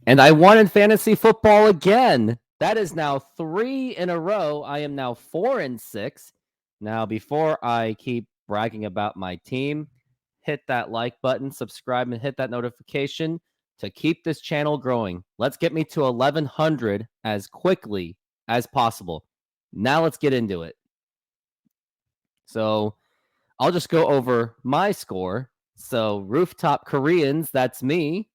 And I won in fantasy football again. That is now 3 in a row. I am now 4-6. Now, before I keep bragging about my team, hit that like button, subscribe, and hit that notification to keep this channel growing. Let's get me to 1,100 as quickly as possible. Now let's get into it. So I'll just go over my score. So Rooftop Koreans, that's me.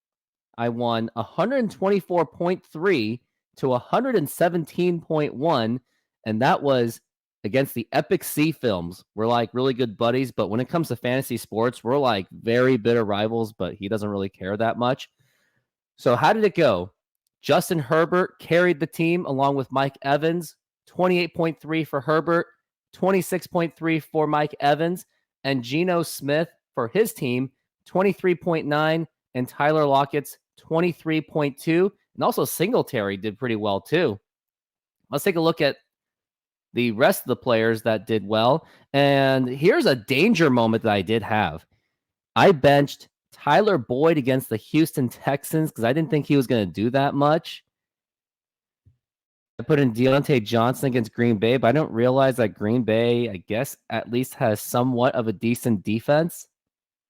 I won 124.3 to 117.1, and that was against the Epic Sea Films. We're like really good buddies, but when it comes to fantasy sports, we're like very bitter rivals, but he doesn't really care that much. So how did it go? Justin Herbert carried the team along with Mike Evans, 28.3 for Herbert, 26.3 for Mike Evans, and Geno Smith for his team, 23.9, and Tyler Lockett's 23.2. And also Singletary did pretty well too. Let's take a look at the rest of the players that did well. And here's a danger moment that I did have. I benched Tyler Boyd against the Houston Texans because I didn't think he was going to do that much. I put in Deontay Johnson against Green Bay, but I don't realize that Green Bay, I guess, at least has somewhat of a decent defense.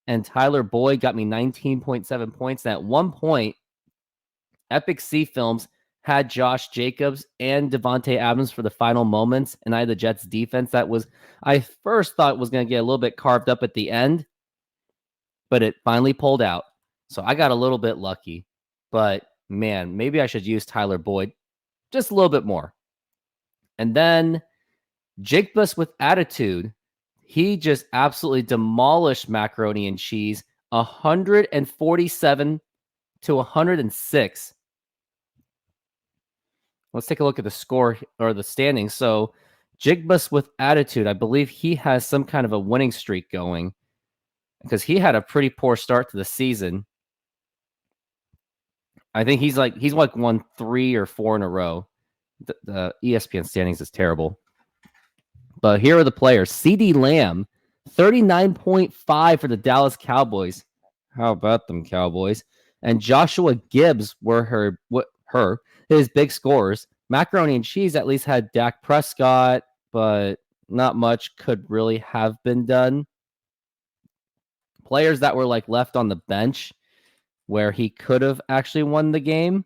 And Tyler Boyd got me 19.7 points. And at one point, Epic Sea Films had Josh Jacobs and Devontae Adams for the final moments, and I had the Jets defense that was, I first thought was going to get a little bit carved up at the end, but it finally pulled out. So I got a little bit lucky. But man, maybe I should use Tyler Boyd just a little bit more. And then Jigbus with attitude, he just absolutely demolished Macaroni and Cheese, 147 to 106. Let's take a look at the score or the standings. So Jigbus with attitude, I believe he has some kind of a winning streak going because he had a pretty poor start to the season. I think he's like won 3 or 4 in a row. The ESPN standings is terrible. But here are the players. CeeDee Lamb, 39.5 for the Dallas Cowboys. How about them Cowboys? And Joshua Gibbs were his big scores. Macaroni and Cheese at least had Dak Prescott, but not much could really have been done. Players that were like left on the bench where he could have actually won the game.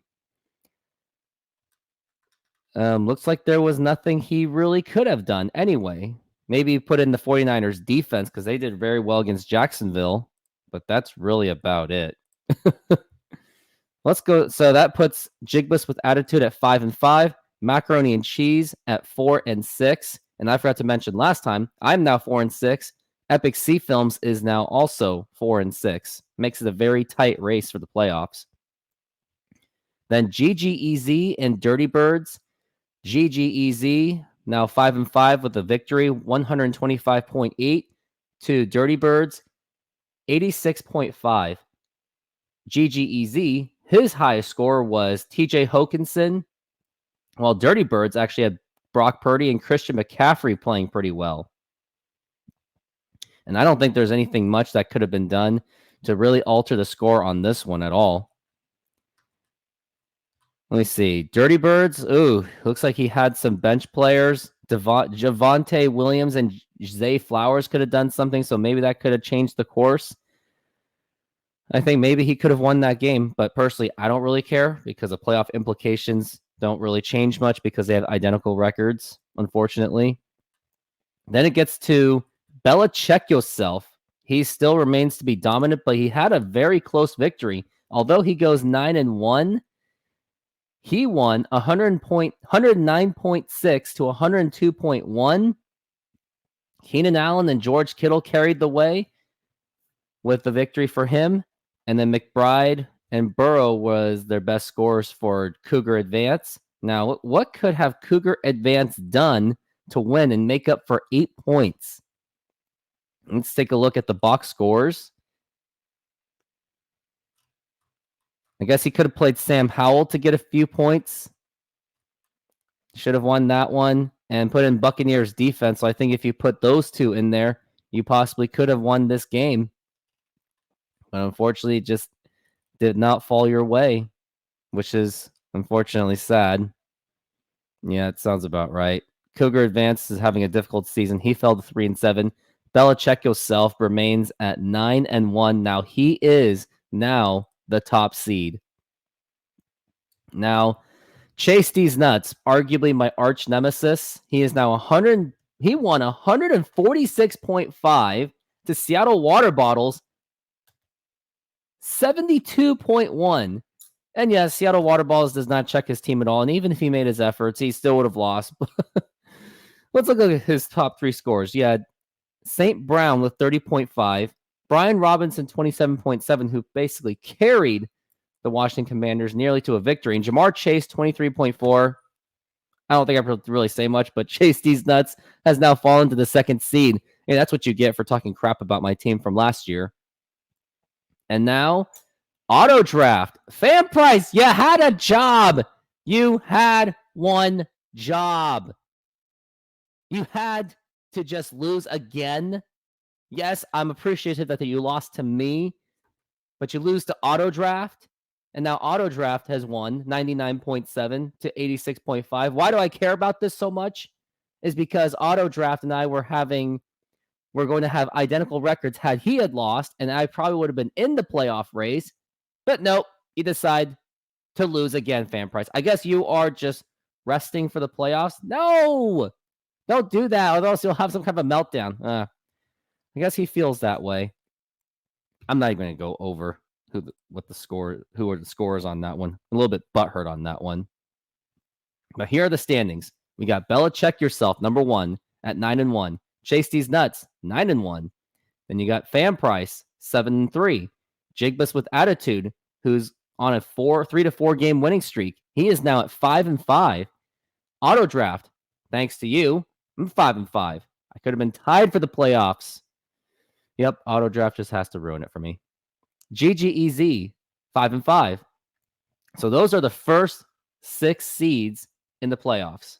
Looks like there was nothing he really could have done anyway. Maybe put in the 49ers defense because they did very well against Jacksonville, but that's really about it. Let's go. So that puts Jigbus with attitude at 5-5, Macaroni and Cheese at 4-6. And I forgot to mention last time, I'm now 4-6. Epic Sea Films is now also 4-6. Makes it a very tight race for the playoffs. Then GGEZ and Dirty Birds. GGEZ now 5-5 with a victory, 125.8 to Dirty Birds, 86.5. GGEZ, his highest score was TJ Hawkinson, while Dirty Birds actually had Brock Purdy and Christian McCaffrey playing pretty well. And I don't think there's anything much that could have been done to really alter the score on this one at all. Let me see. Dirty Birds. Ooh, looks like he had some bench players. Javonte Williams and Zay Flowers could have done something, so maybe that could have changed the course. I think maybe he could have won that game, but personally, I don't really care because the playoff implications don't really change much because they have identical records, unfortunately. Then it gets to Belichick yourself. He still remains to be dominant, but he had a very close victory. Although he goes 9-1, he won 109.6 to 102.1. Keenan Allen and George Kittle carried the way with the victory for him. And then McBride and Burrow was their best scorers for Cougar Advance. Now, what could have Cougar Advance done to win and make up for 8 points? Let's take a look at the box scores. I guess he could have played Sam Howell to get a few points. Should have won that one and put in Buccaneers defense. So I think if you put those two in there, you possibly could have won this game. But unfortunately, it just did not fall your way. which is unfortunately sad. Yeah, it sounds about right. Cougar Advance is having a difficult season. He fell to 3-7. Belichick himself remains at 9-1. Now he is now the top seed. Now, Chase D's Nuts, arguably my arch nemesis. He is now 100. He won 146.5 to Seattle Water Bottles 72.1. And yes, Seattle Water Bottles does not check his team at all. And even if he made his efforts, he still would have lost. Let's look at his top 3 scores. You had St. Brown with 30.5, Brian Robinson 27.7, who basically carried the Washington Commanders nearly to a victory, and Jamar Chase 23.4. I don't think I have to really say much, but Chase D's Nuts has now fallen to the 2nd seed. And that's what you get for talking crap about my team from last year. And now, Auto Draft. Fan Price, you had a job. You had one job. You had to just lose again. Yes, I'm appreciative that you lost to me, but you lose to Auto Draft. And now Auto Draft has won 99.7 to 86.5. Why do I care about this so much? Is because Auto Draft and I we're going to have identical records had he had lost, and I probably would have been in the playoff race. But nope, you decide to lose again, Fan Price. I guess you are just resting for the playoffs. No, don't do that, or else you'll have some kind of a meltdown. I guess he feels that way. I'm not even going to go over who are the scores on that one. I'm a little bit butthurt on that one. But here are the standings. We got Belichick yourself, number 1 at 9-1. Chase D's Nuts, 9-1. Then you got Fan Price, 7-3. Jigbus with Attitude, who's on a 3-4 game winning streak. He is now at 5-5. Auto Draft, thanks to you, I'm 5-5. I could have been tied for the playoffs. Yep, Auto Draft just has to ruin it for me. GGEZ, 5-5. So those are the first 6 seeds in the playoffs.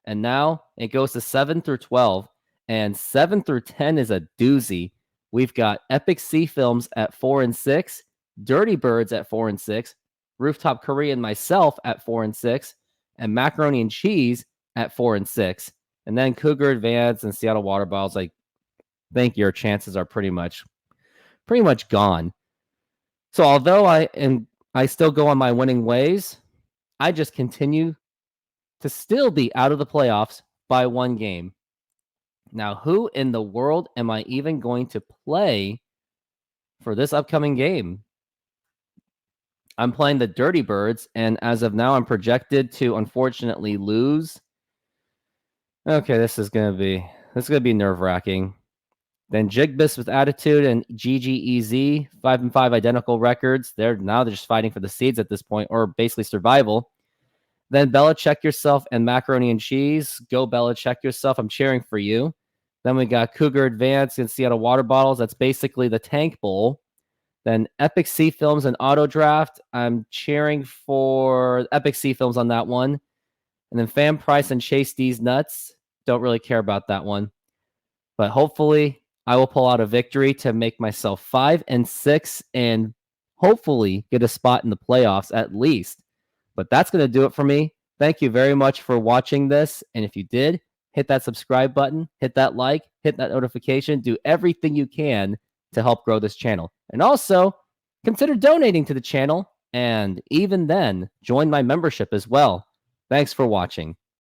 And now it goes to 7 through 12. And 7 through 10 is a doozy. We've got Epic Sea Films at 4-6, Dirty Birds at 4-6, Rooftop Korean myself at 4-6, and Macaroni and Cheese at 4-6. And then Cougar Advance and Seattle Water Bottles, I think your chances are pretty much gone. So although I still go on my winning ways, I just continue to still be out of the playoffs by 1 game. Now, who in the world am I even going to play for this upcoming game? I'm playing the Dirty Birds, and as of now, I'm projected to unfortunately lose. Okay, this is gonna be nerve-wracking. Then Jigbus with Attitude and GGEZ, 5-5 identical records. They're just fighting for the seeds at this point, or basically survival. Then Belichick yourself and Macaroni and Cheese. Go Belichick yourself. I'm cheering for you. Then we got Cougar Advance and Seattle Water Bottles. That's basically the Tank Bowl. Then Epic Sea Films and Auto Draft. I'm cheering for Epic Sea Films on that one. And then Fan Price and Chase D's Nuts. Don't really care about that one. But hopefully I will pull out a victory to make myself 5-6 and hopefully get a spot in the playoffs at least. But that's going to do it for me. Thank you very much for watching this. And if you did, hit that subscribe button, hit that like, hit that notification, do everything you can to help grow this channel. And also, consider donating to the channel, and even then, join my membership as well. Thanks for watching.